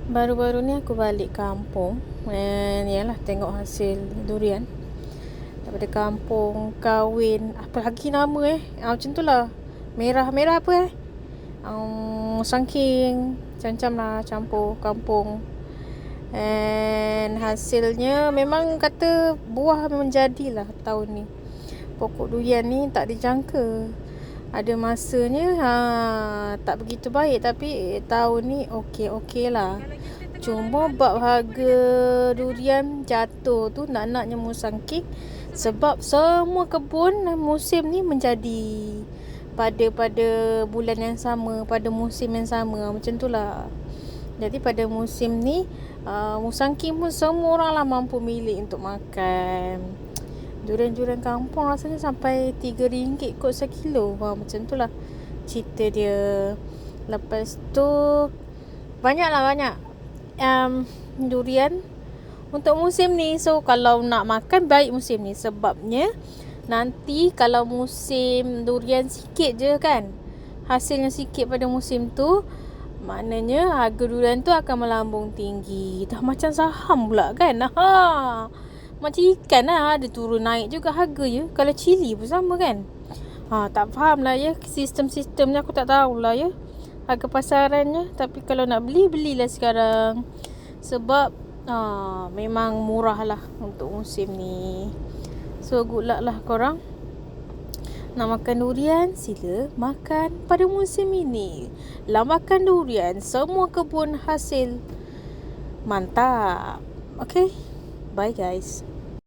Baru-baru ni aku balik kampung and yalah tengok hasil durian daripada kampung kahwin. Apa lagi nama macam tu lah. Merah apa Sangking macam-macam lah, campur kampung. And hasilnya memang kata buah memang jadilah tahun ni. Pokok durian ni tak dijangka. Ada masanya tak begitu baik, tapi tahun ni okey lah. Cuma bab harga durian jatuh tu nak-naknya musangking, sebab semua kebun musim ni menjadi pada bulan yang sama, pada musim yang sama, macam tu lah. Jadi pada musim ni musangking pun semua orang lah mampu milik untuk makan. Durian-durian kampung rasanya sampai RM3 kot sekilo. Macam tu lah cerita dia. Lepas tu banyak durian untuk musim ni. So kalau nak makan, baik musim ni. Sebabnya nanti kalau musim durian sikit je kan, hasilnya sikit pada musim tu, maknanya harga durian tu akan melambung tinggi. Dah macam saham pula kan. Macam ikan lah, ada turun naik juga harga ya. Kalau cili pun sama kan. Tak faham lah ya, sistem-sistemnya aku tak tahulah ya, harga pasarannya. Tapi kalau nak belilah sekarang. Sebab memang murah lah untuk musim ni. So good luck lah korang. Nak makan durian, sila makan pada musim ini. Lah makan durian, semua kebun hasil. Mantap. Okay, bye guys.